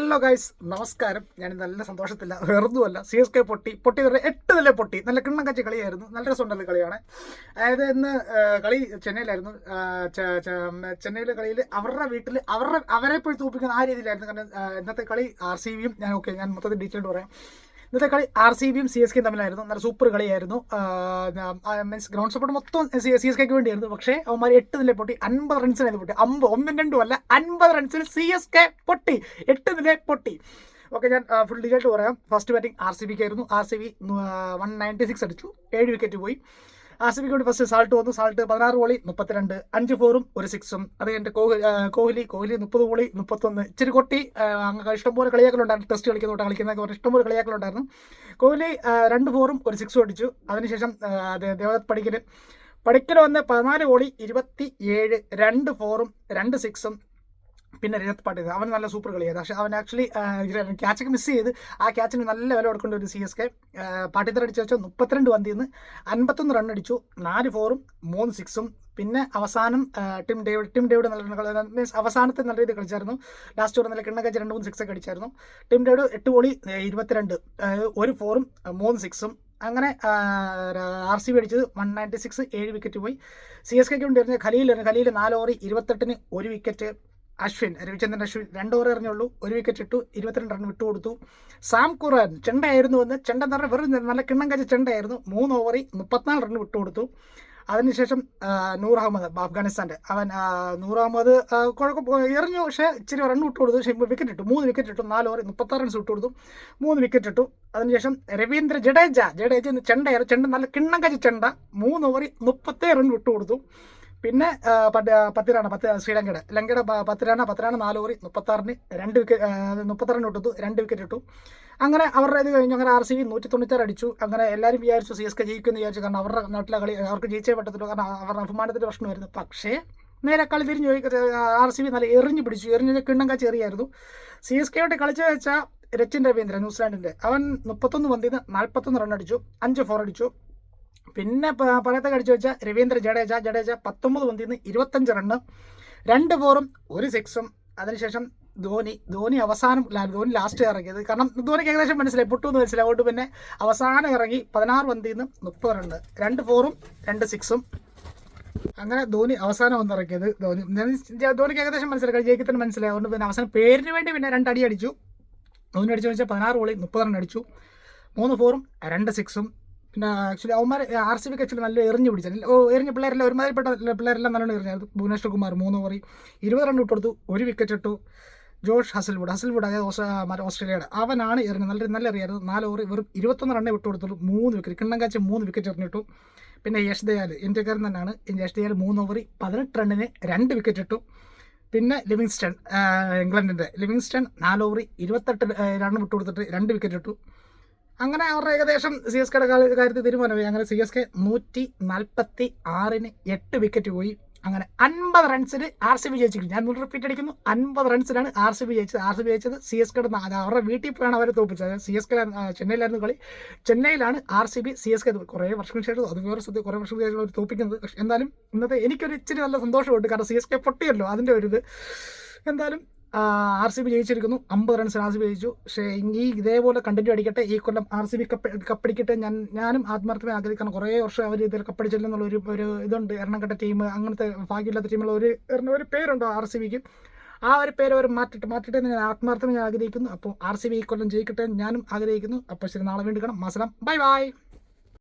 Hello guys, നമസ്കാരം. ഞാൻ നല്ല സന്തോഷത്തില്ല, വെറുതുമല്ല. CSK പൊട്ടി 8 നില പൊട്ടി. നല്ല കിണ്ണം കച്ച കളിയായിരുന്നു, നല്ല രസമുണ്ടല്ലോ കളിയാണ്. അതായത് ഇന്ന് കളി ചെന്നൈയിലായിരുന്നു. ചെന്നൈയിലെ കളിയിൽ അവരുടെ വീട്ടിൽ അവരെ പോയി തോപ്പിക്കുന്ന ആ രീതിയിലായിരുന്നു. കാരണം ഇന്നത്തെ കളി RCBയും ഞാൻ മൊത്തത്തിൽ ഡീറ്റെയിൽഡ് പറയാം. ഇന്നത്തെ കളി RCBയും CSKയും തമ്മിലായിരുന്നു. നല്ല സൂപ്പർ കളിയായിരുന്നു. മീൻസ് ഗ്രൗണ്ട് സപ്പോർട്ട് മൊത്തം CSKയ്ക്ക് വേണ്ടിയായിരുന്നു. പക്ഷേ അവന്മാർ 8 നില പൊട്ടി 50 റൺസിനായിരുന്നു പൊട്ടി. 1-2 അല്ല, 50 റൺസിൽ CSK പൊട്ടി, 8 നില പൊട്ടി. ഓക്കെ, ഞാൻ ഫുൾ ഡീറ്റെയിൽഡ് പറയാം. ഫസ്റ്റ് ബാറ്റിംഗ് RCBക്ക് ആയിരുന്നു. RCB 196 അടിച്ചു, 7 വിക്കറ്റ് പോയി. RCBക്ക് വേണ്ടി ഫസ്റ്റ് സാൾട്ട് വന്നു. സാൾട്ട് 16 ബോളി 32, 5 4ഉം 1 6ഉം. അത് കഴിഞ്ഞിട്ട് കോഹ്ലി 30 ബോളി 31. ഇച്ചിരി കൊട്ടി, ഇഷ്ടംപോലെ കളിയാക്കലുണ്ടായിരുന്നു. ടെസ്റ്റ് കളിക്കുന്നതൊക്കെ ഇഷ്ടംപോലെ കളിയാക്കലുണ്ടായിരുന്നു. കോഹ്ലി 2 4ഉം 1 6ഉം അടിച്ചു. അതിനുശേഷം ദേവദത്ത് പടിക്കൽ വന്ന് 14 ബോളി 27, 2 4ഉം 2 6ഉം. പിന്നെ രജത് പാട്ടീൽ, അവൻ നല്ല സൂപ്പർ കളിയായിരുന്നു. പക്ഷേ അവൻ ആക്ച്വലി ക്യാച്ചൊക്കെ മിസ് ചെയ്ത് ആ ക്യാച്ചിന് നല്ല വില കൊടുക്കേണ്ട ഒരു CSK. പാട്ടീത്തർ അടിച്ചു വെച്ചാൽ 32 പന്തിൽ നിന്ന് 51 റൺ അടിച്ചു, 4 4ഉം 3 6ഉം. പിന്നെ അവസാനം ടിം ഡേവിഡ് നല്ല മീൻസ് അവസാനത്തെ നല്ല രീതിയിൽ കളിച്ചായിരുന്നു. ലാസ്റ്റ് ഒരു നല്ല കിണ്ണക്കച്ച് 2-3 6 ഒക്കെ അടിച്ചായിരുന്നു. ടിം ഡേവിഡ് 8 ബോളി 22, 1 4ഉം 3 6ഉം. അങ്ങനെ RCB അടിച്ചത് 196, 7 വിക്കറ്റ് പോയി. CSKയ്ക്ക് വേണ്ടിയിരുന്ന ഖലീൽ 4 ഓവർ 28-ന് 1 വിക്കറ്റ്. രവിചന്ദ്രൻ അശ്വിൻ 2 ഓവർ എറിഞ്ഞുള്ളൂ, 1 വിക്കറ്റ് ഇട്ടു, 22 റൺ വിട്ടുകൊടുത്തു. സാം കുറാൻ ചെണ്ടയായിരുന്നു എന്ന്, ചെണ്ട എന്ന് പറഞ്ഞാൽ വെറും നല്ല കിണ്ണം കച്ച ചെണ്ടയായിരുന്നു. 3 ഓവർ 34 റൺ വിട്ടുകൊടുത്തു. അതിനുശേഷം നൂർ അഹമ്മദ് അഫ്ഗാനിസ്ഥാൻ്റെ നൂർ അഹമ്മദ് എറിഞ്ഞു, പക്ഷേ ഇച്ചിരി റൺ വിട്ടുകൊടുത്തു. പക്ഷേ വിക്കറ്റ് ഇട്ടു, 3 വിക്കറ്റ് ഇട്ടു. 4 ഓവർ 36 റൺസ് വിട്ടുകൊടുത്തു, 3 വിക്കറ്റ് ഇട്ടു. അതിനുശേഷം രവീന്ദ്ര ജഡേജ ചെണ്ട നല്ല കിണ്ണം കച്ച ചെണ്ട, 3 ഓവർ 37 റൺ വിട്ടുകൊടുത്തു. പിന്നെ 10 റാണ ശ്രീലങ്കയുടെ 10 റാണ 4 ഓവർ 36-ന് 2 വിക്കറ്റ് 30 റൺ ഇട്ടു, 2 വിക്കറ്റ് ഇട്ടു. അങ്ങനെ അവരുടെ ഇത് കഴിഞ്ഞു. അങ്ങനെ RCB 196 അടിച്ചു. അങ്ങനെ എല്ലാവരും വിചാരിച്ചു CSK ജയിക്കുമെന്ന് വിചാരിച്ചു. കാരണം അവരുടെ നാട്ടിലെ കളി അവർക്ക് ജയിച്ചേ പറ്റത്തുള്ളൂ, കാരണം അവരുടെ അഭിമാനത്തിൻ്റെ പ്രശ്നമായിരുന്നു. പക്ഷേ നേരെ കളി തിരിഞ്ഞു പോയി. RCB നല്ല എറിഞ്ഞു പിടിച്ചു, എറിഞ്ഞ കിണ്ണം കാച്ച് എറിയായിരുന്നു. CSKയോട്ട് കളിച്ചു വെച്ചാൽ രച്ചിൻ രവീന്ദ്ര ന്യൂസിലാൻഡിൻ്റെ, അവൻ 31 പന്തിൽ നിന്ന് 41 റൺ അടിച്ചു, 5 4 അടിച്ചു. പിന്നെ പറയത്തെ കടിച്ചു വെച്ചാൽ രവീന്ദ്ര ജഡേജ 19 പന്തിൽ നിന്ന് 25 റണ്ണ്, 2 4ഉം 1 6ഉം. അതിനുശേഷം ധോനി അവസാനം ധോനി ലാസ്റ്റ് ഇറങ്ങിയത്, കാരണം ധോനിക്ക് ഏകദേശം മനസ്സിലായി പൊട്ടുമെന്ന് മനസ്സിലായി. അതുകൊണ്ട് പിന്നെ അവസാനം ഇറങ്ങി 16 പന്തിൽ നിന്ന് 30 റണ്ണ്, 2 4ഉം 2 6ഉം. അങ്ങനെ ധോനി അവസാനം വന്നിറക്കിയത്. ധോനിക്ക് ഏകദേശം മനസ്സിലായി, ജയിക്കത്തിന് മനസ്സിലായി. അതുകൊണ്ട് പിന്നെ അവസാനം പേരിന് വേണ്ടി പിന്നെ 2 അടി അടിച്ചു. ധോനി അടിച്ചു വെച്ചാൽ 16 ബോളിൽ 30 റൺ അടിച്ചു, 3 4ഉം 2 6ഉം. പിന്നെ ആക്ച്വലി അവന്മാർ RCBക്ക് ആക്ച്വലി നല്ല എറിഞ്ഞു പിടിച്ചു. എറിഞ്ഞ പിള്ളേരെല്ലാം ഒരുമാതിരിപ്പെട്ട പിള്ളേരെല്ലാം നല്ലോണം എറിഞ്ഞായിരുന്നു. ഭുവനേശ്വർ കുമാർ 3 ഓവർ 20 റൺ ഇട്ടുകൊടുത്തു, 1 വിക്കറ്റ് ഇട്ടു. ജോഷ് ഹസൽവുഡ് അതായത് ഓസ്ട്രേലിയയുടെ, അവനാണ് എറിഞ്ഞത്, നല്ല എറിയായിരുന്നു. 4 ഓവർ വെറും 21 റണ്ണേ വിട്ടുകൊടുത്തുള്ളൂ, 3 വിക്കറ്റ്. കിണ്ണം കാച്ച് 3 വിക്കറ്റ് എറിഞ്ഞിട്ടു. പിന്നെ യശ് ദയാൽ, ഇന്ത്യക്കാരൻ തന്നെയാണ്. യശ് ദയാൽ 3 ഓവർ 18 റണ്ണിന് 2 വിക്കറ്റ് ഇട്ടു. പിന്നെ ലിവിങ്സ്റ്റൺ, ഇംഗ്ലണ്ടിൻ്റെ 4 ഓവർ 28 റൺ വിട്ടുകൊടുത്തിട്ട് 2 വിക്കറ്റ് ഇട്ടു. അങ്ങനെ അവരുടെ ഏകദേശം CSKയുടെ കാര്യത്തിൽ തീരുമാനമായി. അങ്ങനെ CSK 146-ന് 8 വിക്കറ്റ് പോയി. അങ്ങനെ 50 റൺസിന് RCB ജയിച്ചിരിക്കും. ഞാൻ റിപ്പീറ്റ് അടിക്കുന്നു, 50 റൺസിനാണ് RCB ജയിച്ചത്. RCB ജയിച്ചത് CSKയുടെ അവരുടെ വീട്ടിൽ പോയാണ് അവരെ തോപ്പിച്ചത്. CSK ചെന്നൈയിലായിരുന്നു കളി. ചെന്നൈയിലാണ് RCB CSK കുറേ വർഷങ്ങൾക്ക് ശേഷം, അത് വേറെ സത്യം, കുറേ വർഷങ്ങൾക്ക് ശേഷം അവർ തോപ്പിക്കുന്നത്. പക്ഷേ എന്തായാലും ഇന്നത്തെ എനിക്കൊരു ഇച്ചിരി നല്ല സന്തോഷമുണ്ട്, കാരണം CSK പൊട്ടിയല്ലോ, അതിൻ്റെ ഒരു ഇത്. എന്തായാലും RCB ജയിച്ചിരിക്കുന്നു, 50 റൺസിന് RCB ജയിച്ചു. പക്ഷേ ഇതേപോലെ കണ്ടിന്യൂ അടിക്കട്ടെ. ഈ കൊല്ലം RCB കപ്പടിക്കട്ടെ. ഞാനും ആത്മാർത്ഥമായി ആഗ്രഹിക്കണം. കുറേ വർഷം അവർ ഇതിൽ കപ്പടിച്ചില്ലെന്നുള്ള ഒരു ഇതുണ്ട്. എറണാകുളം ടീം, അങ്ങനത്തെ ഭാഗ്യമില്ലാത്ത ടീമുള്ള ഒരു പേരുണ്ടോ RCBക്ക്. ആ ഒരു പേര് അവർ മാറ്റട്ടെ എന്ന് ഞാൻ ആത്മാർത്ഥമായി ആഗ്രഹിക്കുന്നു. അപ്പോൾ RCB ഈ കൊല്ലം ജയിക്കട്ടെ ഞാനും ആഗ്രഹിക്കുന്നു. അപ്പോൾ ശരി, നാളെ വീണ്ടും കാണാം. മസലാം, ബൈ ബൈ.